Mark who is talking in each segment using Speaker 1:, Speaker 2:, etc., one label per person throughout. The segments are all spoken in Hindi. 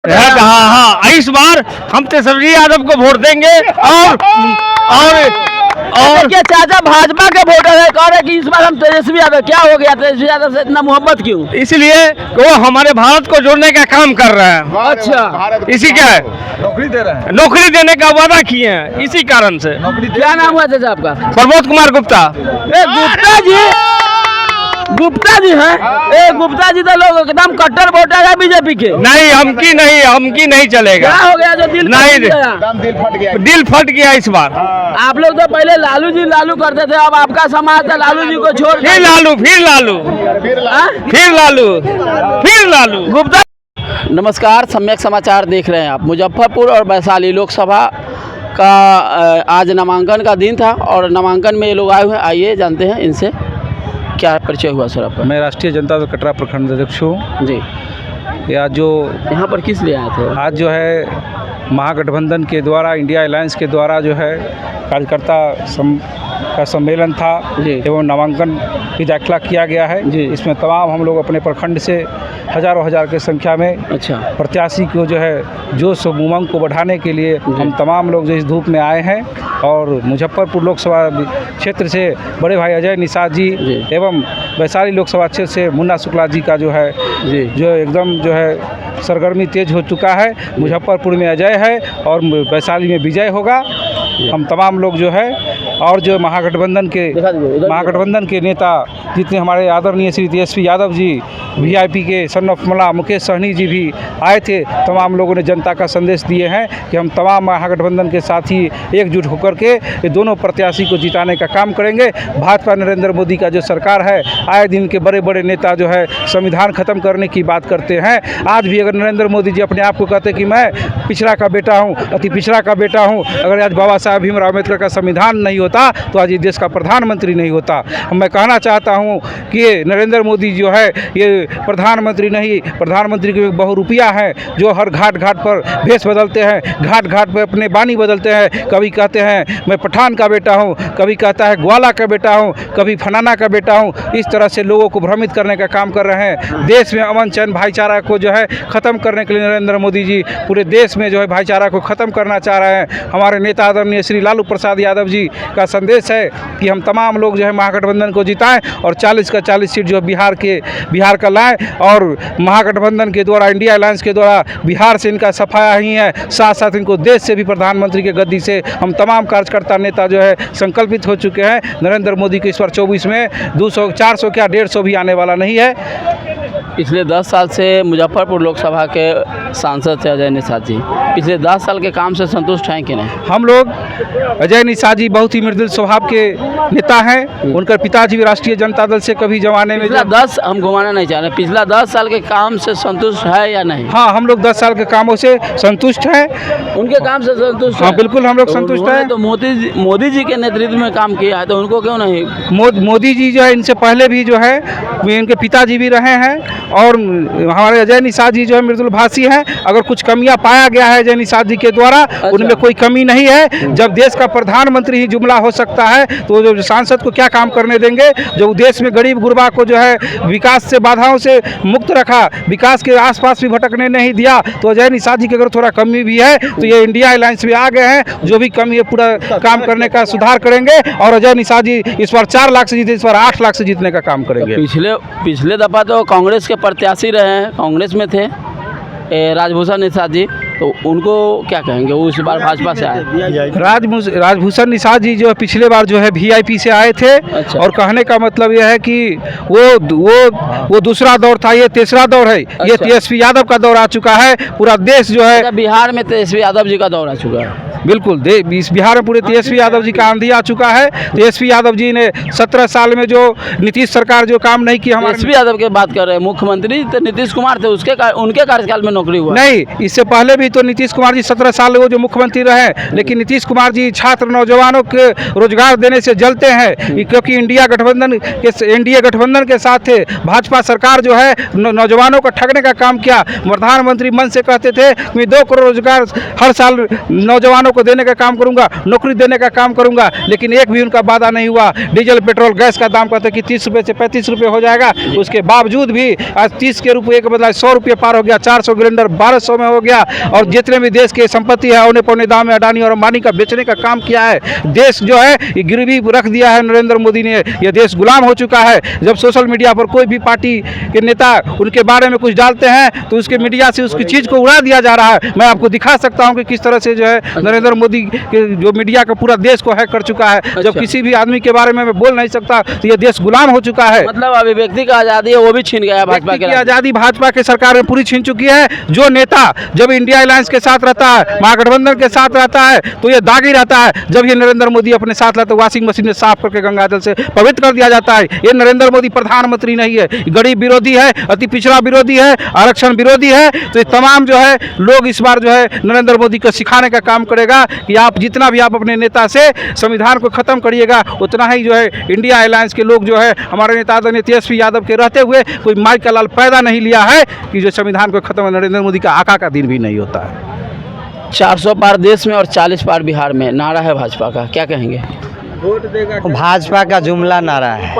Speaker 1: वोट है।
Speaker 2: हाँ, इस बार हम तेजस्वी यादव को वोट देंगे। और
Speaker 1: क्या चाचा भाजपा के वोटर है, कह रहे कि इस बार हम तेजस्वी यादव, क्या हो गया तेजस्वी यादव से इतना मोहब्बत क्यों?
Speaker 2: इसलिए कि वो हमारे भारत को जोड़ने का काम कर रहे हैं।
Speaker 1: अच्छा,
Speaker 2: इसी क्या है,
Speaker 3: नौकरी दे रहे हैं,
Speaker 2: नौकरी देने का वादा किए हैं, इसी कारण से।
Speaker 1: क्या नाम हुआ चाचा आपका?
Speaker 2: प्रमोद कुमार गुप्ता।
Speaker 1: गुप्ता जी हैं? गुप्ता जी तो लोग एकदम कट्टर वोटर है बीजेपी के।
Speaker 2: नहीं, हमकी नहीं चलेगा।
Speaker 1: क्या हो गया जो दिल
Speaker 2: नहीं,
Speaker 3: दिल फट गया।
Speaker 2: इस बार।
Speaker 1: आप लोग तो पहले लालू जी लालू करते थे, अब आपका समाज है लालू जी को छोड़
Speaker 2: फिर लालू।
Speaker 1: गुप्ता। नमस्कार, सम्यक समाचार देख रहे हैं आप। मुजफ्फरपुर और वैशाली लोकसभा का आज नामांकन का दिन था और नामांकन में ये लोग आए हुए हैं। आइए जानते हैं इनसे क्या परिचय हुआ सर आपका।
Speaker 3: मैं राष्ट्रीय जनता दल कटरा प्रखंड अध्यक्ष हूँ
Speaker 1: जी।
Speaker 3: आज जो
Speaker 1: यहाँ पर किस लिए आए थे?
Speaker 3: आज जो है महागठबंधन के द्वारा, इंडिया अलायंस के द्वारा जो है कार्यकर्ता का सम्मेलन था एवं नामांकन भी दाखिला किया गया है। इसमें तमाम हम लोग अपने प्रखंड से हजारों हजार की संख्या में प्रत्याशी को जो है जोश और उमंग को बढ़ाने के लिए हम तमाम लोग जो इस धूप में आए हैं। और मुजफ्फरपुर लोकसभा क्षेत्र से बड़े भाई अजय निषाद जी एवं वैशाली लोकसभा क्षेत्र से मुन्ना शुक्ला जी का जो है जो एकदम जो है सरगर्मी तेज हो चुका है। मुजफ्फरपुर में अजय है और वैशाली में विजय होगा। हम तमाम लोग जो है और जो महागठबंधन के नेता जितने हमारे आदरणीय श्री तेजस्वी यादव जी, वीआईपी के सन ऑफ मला मुकेश सहनी जी भी आए थे। तमाम लोगों ने जनता का संदेश दिए हैं कि हम तमाम महागठबंधन के साथी एकजुट होकर के ये दोनों प्रत्याशी को जिताने का काम करेंगे। भाजपा नरेंद्र मोदी का जो सरकार है, आए दिन के बड़े बड़े नेता जो है संविधान खत्म करने की बात करते हैं। आज भी अगर नरेंद्र मोदी जी अपने आप को कहते कि मैं पिछड़ा का बेटा हूँ, अति पिछड़ा का बेटा हूँ, अगर आज बाबा साहब भीमराव अम्बेडकर का संविधान नहीं होता तो आज ये देश का प्रधानमंत्री नहीं होता। मैं कहना चाहता हूँ कि ये नरेंद्र मोदी जो है ये प्रधानमंत्री नहीं, प्रधानमंत्री के बहुरूपिया हैं जो हर घाट घाट पर भेष बदलते हैं, घाट घाट पर अपने बानी बदलते हैं। कभी कहते हैं मैं पठान का बेटा हूँ, कभी कहता है ग्वाला का बेटा हूँ, कभी फनाना का बेटा हूँ। इस तरह से लोगों को भ्रमित करने का काम कर रहे हैं। देश में अमन चैन भाईचारा को जो है ख़त्म करने के लिए नरेंद्र मोदी जी पूरे देश में जो है भाईचारा को ख़त्म करना चाह रहे हैं। हमारे नेता आदरणीय श्री लालू प्रसाद यादव जी का संदेश है कि हम तमाम लोग जो है महागठबंधन को जिताएं और 40 का 40 सीट जो बिहार का लाएं। और महागठबंधन के द्वारा, इंडिया अलायंस के द्वारा बिहार से इनका सफाया ही है, साथ साथ इनको देश से भी प्रधानमंत्री के गद्दी से हम तमाम कार्यकर्ता नेता जो है संकल्पित हो चुके हैं। नरेंद्र मोदी के इस बार 24 में 200, 400 क्या 150 भी आने वाला नहीं है।
Speaker 1: पिछले 10 साल से मुजफ्फरपुर लोकसभा के सांसद थे अजय निषाद जी। पिछले 10 साल के काम से संतुष्ट हैं कि नहीं?
Speaker 3: हम लोग अजय निषाद जी बहुत ही मृदुल स्वभाव के नेता हैं। उनके पिताजी भी राष्ट्रीय जनता दल से कभी जमाने में
Speaker 1: हम घुमाना नहीं चाह रहे, पिछला 10 साल के काम से संतुष्ट है या नहीं?
Speaker 3: हाँ, हम लोग 10 साल के कामों से संतुष्ट हैं।
Speaker 1: उनके काम से संतुष्ट?
Speaker 3: हाँ, बिल्कुल हम लोग संतुष्ट हैं।
Speaker 1: तो मोदी जी के नेतृत्व में काम किया है तो उनको क्यों नहीं?
Speaker 3: मोदी जी जो है इनसे पहले भी जो है इनके पिताजी भी रहे हैं और हमारे अजय निषाद जी जो है मृदुल भाषी हैं। अगर कुछ कमियां पाया गया है अजय निषाद जी के द्वारा, उनमें कोई कमी नहीं है। जब देश का प्रधानमंत्री ही जुमला हो सकता है तो जो सांसद को क्या काम करने देंगे? जो देश में गरीब गुरबा को जो है विकास से बाधाओं से मुक्त रखा, विकास के आसपास भी भटकने नहीं दिया, तो अजय निषाद जी की अगर थोड़ा कमी भी है तो ये इंडिया अलायंस में आ गए हैं। जो भी कमी है पूरा काम करने का सुधार करेंगे और अजय निषाद जी इस बार 4 लाख से जीते, इस बार 8 लाख से जीतने का काम करेंगे।
Speaker 1: पिछले दफा तो कांग्रेस के प्रत्याशी रहे हैं, कांग्रेस में थे राजभूषण निषाद जी, तो उनको क्या कहेंगे? वो इस बार भाजपा से आए।
Speaker 3: राजभूषण निषाद जी जो है पिछले बार जो है वीआईपी से आए थे। अच्छा। और कहने का मतलब यह है कि वो दूसरा दौर था, ये तीसरा दौर है। अच्छा। ये तेजस्वी यादव का दौर आ चुका है। पूरा देश जो है
Speaker 1: बिहार में तेजस्वी यादव जी का दौर आ चुका है।
Speaker 3: बिल्कुल, इस बिहार में पूरे तेजस्वी यादव जी का आंधी आ चुका है। तेजस्वी यादव जी ने 17 साल में जो नीतीश सरकार जो काम नहीं की, हमारे
Speaker 1: तेजस्वी यादव की बात कर रहे हैं। मुख्यमंत्री तो नीतीश कुमार थे, उनके कार्यकाल में नौकरी हुआ
Speaker 3: नहीं। इससे पहले भी तो नीतीश कुमार जी 17 साल वो जो मुख्यमंत्री रहे, लेकिन नीतीश कुमार जी छात्र नौजवानों के रोजगार देने से जलते हैं, क्योंकि एनडीए गठबंधन के साथ थे। भाजपा सरकार जो है नौजवानों को ठगने का काम किया। प्रधानमंत्री मन से कहते थे कि 2 करोड़ रोजगार हर साल नौजवानों किसानों को देने का काम करूंगा, नौकरी देने का काम करूंगा, लेकिन एक भी उनका वादा नहीं हुआ। डीजल पेट्रोल गैस का दाम कहते कि 30 रुपये से 35 रुपये हो जाएगा, उसके बावजूद भी आज 30 के रुपये के बदला 100 रुपये पार हो गया, 400 सिलेंडर 1200 में हो गया। और जितने भी देश की संपत्ति है औने पौने दाम में अडानी और अंबानी का बेचने का काम किया है। देश जो है ये गिरवी रख दिया है नरेंद्र मोदी ने, ये देश गुलाम हो चुका है। जब सोशल मीडिया पर कोई भी पार्टी के नेता उनके बारे में कुछ डालते हैं तो उसके मीडिया से उसकी चीज़ को उड़ा दिया जा रहा है। मैं आपको दिखा सकता हूं कि किस तरह से जो है नरेंद्र मोदी के जो मीडिया का पूरा देश को हैक कर चुका है। जब किसी भी आदमी के बारे में मैं बोल नहीं सकता तो ये देश गुलाम हो चुका है।
Speaker 1: मतलब अभिव्यक्ति का आज़ादी है वो भी छीन गया भाजपा
Speaker 3: की आज़ादी भाजपा के सरकार में पूरी छीन चुकी है। जो नेता जब इंडिया अलायंस के साथ रहता है, महागठबंधन के साथ रहता है तो ये दागी रहता है। जब ये नरेंद्र मोदी अपने साथ लाते वाशिंग मशीन में साफ करके गंगाजल से पवित्र कर दिया जाता है। ये नरेंद्र मोदी प्रधानमंत्री नहीं है, गरीब विरोधी है, अति पिछड़ा विरोधी है, आरक्षण विरोधी है। तो ये तमाम जो है लोग इस बार जो है नरेंद्र मोदी को सिखाने का काम करेगा कि आप जितना भी आप अपने नेता से संविधान को खत्म करिएगा उतना ही जो है इंडिया अलायंस के लोग जो है हमारे नेता आदरणीय तेजस्वी यादव के रहते हुए कोई माई का लाल पैदा नहीं लिया है कि जो संविधान को खत्म नरेंद्र मोदी का आका का दिन भी नहीं होता है।
Speaker 1: 400 पार देश में और 40 पार बिहार में नारा है भाजपा का, क्या कहेंगे?
Speaker 4: भाजपा का जुमला नारा है।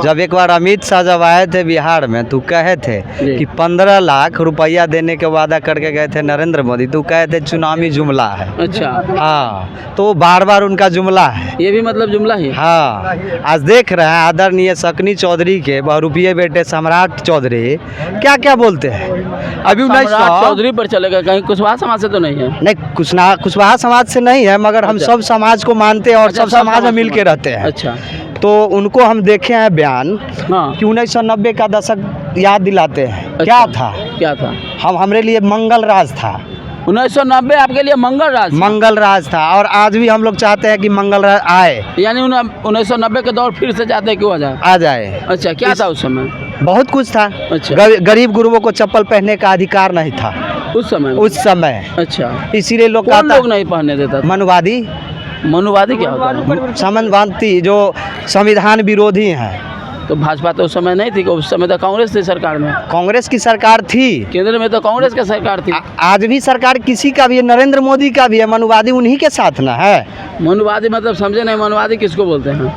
Speaker 4: जब एक बार अमित शाह जब आए थे बिहार में तो कहे थे कि 15 लाख रुपया देने के वादा करके गए थे नरेंद्र मोदी, तो कहे थे चुनावी जुमला है।
Speaker 1: अच्छा,
Speaker 4: हाँ, तो बार बार उनका जुमला है।
Speaker 1: ये भी मतलब जुमला ही?
Speaker 4: हाँ, आज देख रहे हैं आदरणीय शकनी चौधरी के बहुरूपिये बेटे सम्राट चौधरी क्या क्या बोलते हैं। अभी
Speaker 1: सम्राट चौधरी पर चलेगा, कहीं कुशवाहा समाज से तो नहीं है?
Speaker 4: नहीं, कुशवाहा समाज से नहीं है, मगर हम सब समाज को मानते हैं और सब समाज में के रहते हैं।
Speaker 1: अच्छा,
Speaker 4: तो उनको हम देखे हैं बयान कि 1990 का दशक याद दिलाते हैं।
Speaker 1: अच्छा, क्या था?
Speaker 4: हमरे लिए मंगल राज था।
Speaker 1: 1990 आपके लिए मंगल राज
Speaker 4: था और आज भी हम लोग चाहते हैं कि मंगल राज आए।
Speaker 1: यानी 1990 के दौर फिर से चाहते हैं क्यों आ जाए? अच्छा, क्या था उस समय?
Speaker 4: बहुत कुछ था।
Speaker 1: अच्छा,
Speaker 4: गरीब गुरुओं को चप्पल पहनने का अधिकार नहीं था उस समय।
Speaker 1: अच्छा,
Speaker 4: इसीलिए लोग
Speaker 1: नहीं पहनने देता था। मनुवादी क्या होता है?
Speaker 4: सामंतवादी जो संविधान विरोधी हैं।
Speaker 1: तो भाजपा तो उस समय नहीं थी, उस समय तो कांग्रेस थी सरकार में।
Speaker 4: कांग्रेस की सरकार थी,
Speaker 1: केंद्र में तो कांग्रेस की सरकार थी।
Speaker 4: आज भी सरकार किसी का भी है, नरेंद्र मोदी का भी है, मनुवादी उन्हीं के साथ ना है।
Speaker 1: मनुवादी मतलब समझे नहीं, मनुवादी किसको बोलते हैं?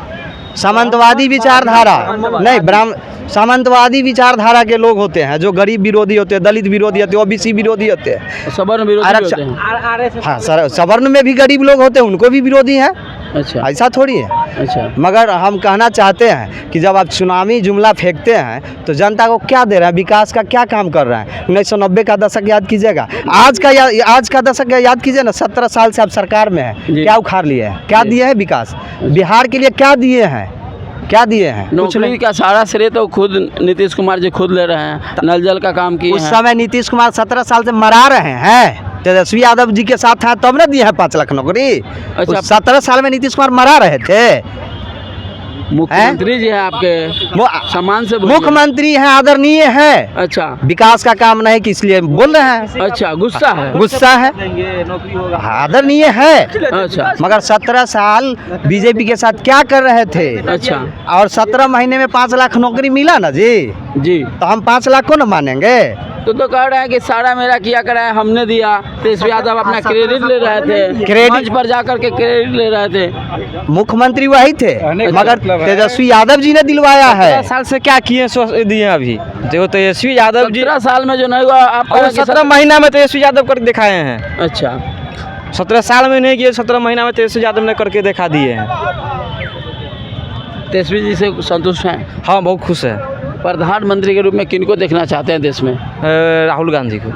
Speaker 4: सामंतवादी विचारधारा नहीं, सामंतवादी विचारधारा के लोग होते हैं जो गरीब विरोधी होते हैं, दलित विरोधी होते हैं, ओबीसी विरोधी होते हैं,
Speaker 1: सवर्ण विरोधी होते हैं।
Speaker 4: हाँ सर, सवर्ण में भी गरीब लोग होते हैं, उनको भी विरोधी हैं।
Speaker 1: अच्छा,
Speaker 4: ऐसा थोड़ी है।
Speaker 1: अच्छा, मगर
Speaker 4: हम कहना चाहते हैं कि जब आप चुनावी जुमला फेंकते हैं तो जनता को क्या दे रहे हैं, विकास का क्या काम कर रहे हैं। 1990 का दशक याद कीजिएगा, आज का दशक याद कीजिए ना। 17 साल से आप सरकार में है, क्या उखाड़ लिए हैं, क्या दिए हैं विकास बिहार के लिए, क्या दिए हैं?
Speaker 1: नौकरी का सारा श्रेय तो खुद नीतीश कुमार जी खुद ले रहे हैं। नल जल का काम किए।
Speaker 4: उस समय नीतीश कुमार 17 साल से मरा रहे हैं, तेजस्वी यादव जी के साथ था तब न दिए हैं 5 लाख नौकरी। अच्छा, 17 साल में नीतीश कुमार मरा रहे थे।
Speaker 1: मुख्यमंत्री जी हैं आपके, सम्मान से
Speaker 4: मुख्यमंत्री हैं, आदरणीय है।
Speaker 1: अच्छा,
Speaker 4: विकास का काम नहीं कि इसलिए बोल रहे हैं।
Speaker 1: अच्छा, गुस्सा है,
Speaker 4: आदरणीय है।
Speaker 1: अच्छा,
Speaker 4: मगर 17 साल बीजेपी के साथ क्या कर रहे थे?
Speaker 1: अच्छा,
Speaker 4: और 17 महीने में 5 लाख नौकरी मिला ना जी, तो हम 5 लाख को न मानेंगे?
Speaker 1: तो कह रहे हैं कि सारा मेरा किया करा है, हमने दिया। तेजस्वी यादव अपना क्रेडिट ले रहे थे, क्रेडिट पर जाकर के क्रेडिट ले रहे थे।
Speaker 4: मुख्यमंत्री वही थे, मगर तेजस्वी यादव जी ने दिलवाया है।
Speaker 2: 17 साल से क्या किए दिए अभी जो तेजस्वी यादव जी
Speaker 1: 17 साल में जो नहीं हुआ आप
Speaker 2: 17 महीना में तेजस्वी यादव करके दिखाए हैं।
Speaker 1: अच्छा,
Speaker 2: 17 साल में नहीं किए, 17 महीना में तेजस्वी यादव ने करके दिखा दिए हैं।
Speaker 1: तेजस्वी जी से संतुष्ट हैं?
Speaker 2: हाँ, बहुत खुश है।
Speaker 1: प्रधानमंत्री के रूप में किनको देखना चाहते हैं देश में?
Speaker 2: राहुल गांधी को।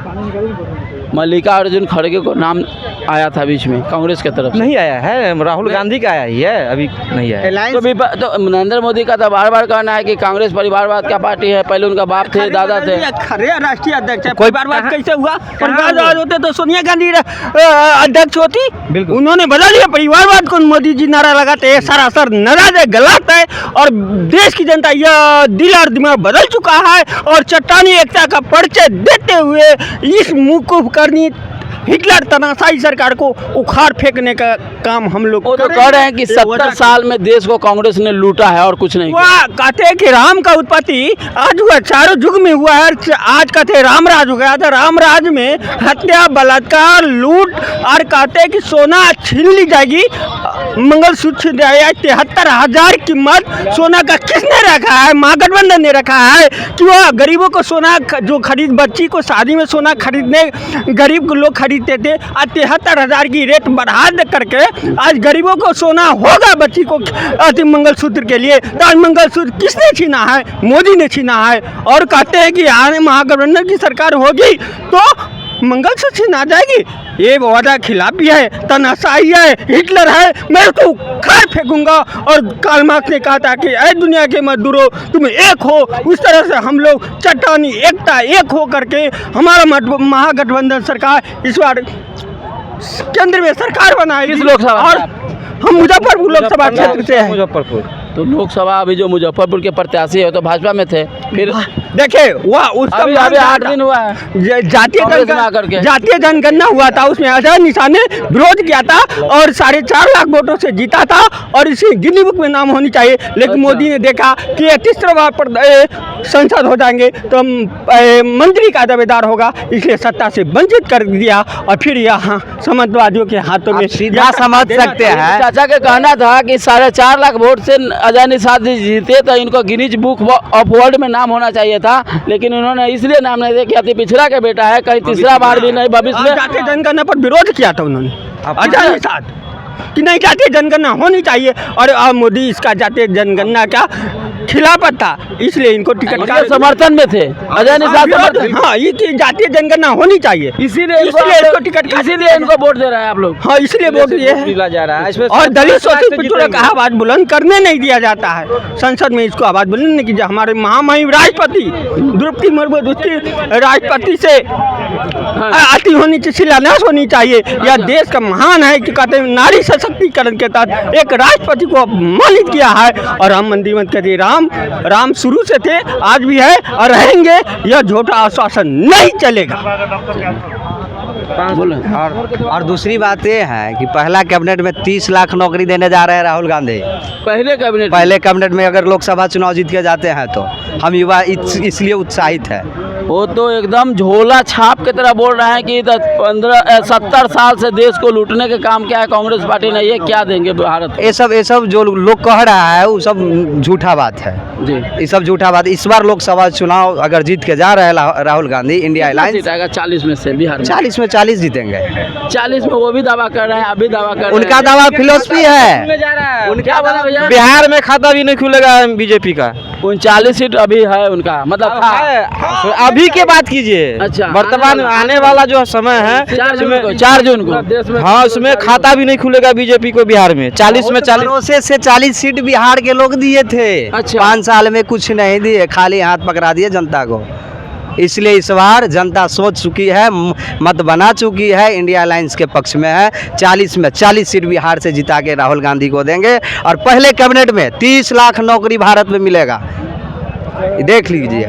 Speaker 1: मल्लिकार्जुन खड़गे को नाम आया था बीच में कांग्रेस की तरफ से।
Speaker 2: नहीं आया है, राहुल गांधी का आया ही है, अभी नहीं आया।
Speaker 1: तो नरेंद्र मोदी का तो बार बार कहना है कि कांग्रेस परिवारवाद का पार्टी है, पहले उनका बाप थे, दादा थे।
Speaker 5: खरे राष्ट्रीय अध्यक्ष है, परिवारवाद कैसे हुआ? परिवारवाद होते तो सोनिया गांधी अध्यक्ष होती। उन्होंने बदल दिया परिवारवाद को, मोदी जी नारा लगाते हैं, सरासर नाराज है, गलत है। और देश की जनता यह दिल और दिमाग बदल चुका है और चट्टानी एकता का परिचय देते हुए इस मुकुब करनी हिटलर तनाशाही सरकार को उखाड़ फेंकने का काम हम लोग
Speaker 1: वो तो कह रहे हैं कि 70 साल में देश को कांग्रेस ने लूटा है और कुछ नहीं किया।
Speaker 5: वह कहते हैं कि राम का उत्पत्ति आज हुआ, चारों युग में हुआ है। आज कहते हैं राम राज हो गया था, राम राज में हत्या, बलात्कार, लूट, और कहते हैं कि सोना छीन ली जाएगी, मंगलसूत्र छीन जाएगा। 73,000 कीमत सोना का किसने रखा है? महागठबंधन ने रखा है कि वह गरीबों को सोना जो खरीद, बच्ची को शादी में सोना खरीदने गरीब को लोग खरीदते थे, आज 73,000 की रेट बढ़ा दे करके आज गरीबों को सोना होगा बच्ची को मंगलसूत्र के लिए। तो आज मंगलसूत्र किसने छीना है? मोदी ने छीना है। और कहते हैं कि आने महागठबंधन की सरकार होगी तो मंगलसूत्र छीना जाएगी। ये वादा खिलाफी है, तनाशाही है, हिटलर है। मैं उसको उखाड़ फेंकूंगा। और कार्ल मार्क्स ने कहा था कि ऐ दुनिया के मजदूरों तुम एक हो। उस तरह से हम लोग चट्टानी एकता एक हो करके हमारा महागठबंधन सरकार इस बार केंद्र में सरकार बनाएगी।
Speaker 1: किस लोकसभा
Speaker 5: और हम मुजफ्फरपुर लोकसभा क्षेत्र से हैं।
Speaker 2: मुजफ्फरपुर
Speaker 1: तो लोकसभा अभी जो मुजफ्फरपुर के प्रत्याशी है तो भाजपा में थे, फिर
Speaker 5: देखिए वह उसका
Speaker 1: अभी 8 दिन हुआ है
Speaker 5: जातीय जनगणना हुआ था, उसमें अजय निशा ने विरोध किया था और 4.5 लाख वोटों से जीता था और इसी गिनी बुक में नाम होनी चाहिए। लेकिन मोदी ने देखा कि 33 बार पर संसद हो जाएंगे तो मंत्री का दावेदार होगा, इसलिए सत्ता से वंचित कर दिया और फिर यहाँ समाजवादियों के हाथों में
Speaker 4: सीधा समझ सकते हैं।
Speaker 1: चाचा का कहना था कि 4.5 लाख वोट से अजय निषाद जी जीते तो इनको गिनीज बुक ऑफ वर्ल्ड में नाम होना चाहिए था, लेकिन उन्होंने इसलिए नाम नहीं दिया कि अति पिछड़ा के बेटा है, कहीं तीसरा बार भी नहीं भविष्य में।
Speaker 5: जातीय जनगणना पर विरोध किया था उन्होंने अजय निषाद कि नहीं जातीय जनगणना होनी चाहिए। और मोदी इसका जातीय जनगणना का खिलाफत था, इसलिए इनको टिकट का
Speaker 1: समर्थन में थे। अजय निषाद
Speaker 5: हाँ, ये जातीय जनगणना होनी चाहिए,
Speaker 1: इसीलिए
Speaker 5: इसको टिकट,
Speaker 1: इसीलिए इनको वोट दे रहे हैं आप लोग।
Speaker 5: हाँ, इसलिए वोट दिए हैं
Speaker 2: जा रहा है इसमें।
Speaker 5: और दलित शोषित पिछड़ों का आवाज बुलंद करने नहीं दिया जाता है। संसद में इसको आवाज बुलंद नहीं की। हमारे महामहिम राष्ट्रपति द्रौपदी मुर्मू उसकी राष्ट्रपति से आती होनी चाहिए, शिलान्यास होनी चाहिए। यह देश का महान है कि कहते हैं नारी सशक्तिकरण के तहत एक राष्ट्रपति को अपमानित किया है। और राम मंदिर में कहते राम शुरू से थे, आज भी है और रहेंगे। यह झूठा आश्वासन नहीं चलेगा।
Speaker 4: और दूसरी बात ये है कि पहला कैबिनेट में 30 लाख नौकरी देने जा रहे हैं राहुल गांधी। पहले कैबिनेट में अगर लोकसभा चुनाव जीत के जाते हैं तो हम युवा इसलिए उत्साहित है।
Speaker 1: वो तो एकदम झोला छाप की तरह बोल रहे हैं कि 70 साल से देश को लूटने के काम किया है कांग्रेस पार्टी ने, ये क्या देंगे भारत को?
Speaker 4: ये सब जो लोग कह रहा है वो सब झूठा बात है
Speaker 1: जी।
Speaker 4: ये सब झूठा बात। इस बार लोकसभा चुनाव अगर जीत के जा रहे हैं राहुल गांधी, इंडिया अलायंस
Speaker 1: 40 में से बिहार में
Speaker 4: 40 में 40 जीतेंगे।
Speaker 1: 40 में वो भी दावा कर रहे हैं, अभी दावा कर रहे हैं।
Speaker 4: उनका दावा फिलोसफी है।
Speaker 1: उनका दावा भैया
Speaker 2: बिहार में खाता भी नहीं खुलेगा बीजेपी का।
Speaker 1: 39 सीट अभी है उनका, मतलब
Speaker 2: अभी के बात कीजिए।
Speaker 1: अच्छा,
Speaker 2: वर्तमान आने वाला जो समय है
Speaker 1: 4 जून को
Speaker 2: हाँ, उसमें खाता भी नहीं खुलेगा बीजेपी को बिहार में। 40 में 40
Speaker 4: भरोसे से 40 सीट बिहार के लोग दिए थे।
Speaker 1: अच्छा।
Speaker 4: 5 साल में कुछ नहीं दिए, खाली हाथ पकड़ा दिए जनता को। इसलिए इस बार जनता सोच चुकी है, मत बना चुकी है, इंडिया अलायंस के पक्ष में है। 40 में 40 सीट बिहार से जिता के राहुल गांधी को देंगे और पहले कैबिनेट में 30 लाख नौकरी भारत में मिलेगा, देख लीजिए।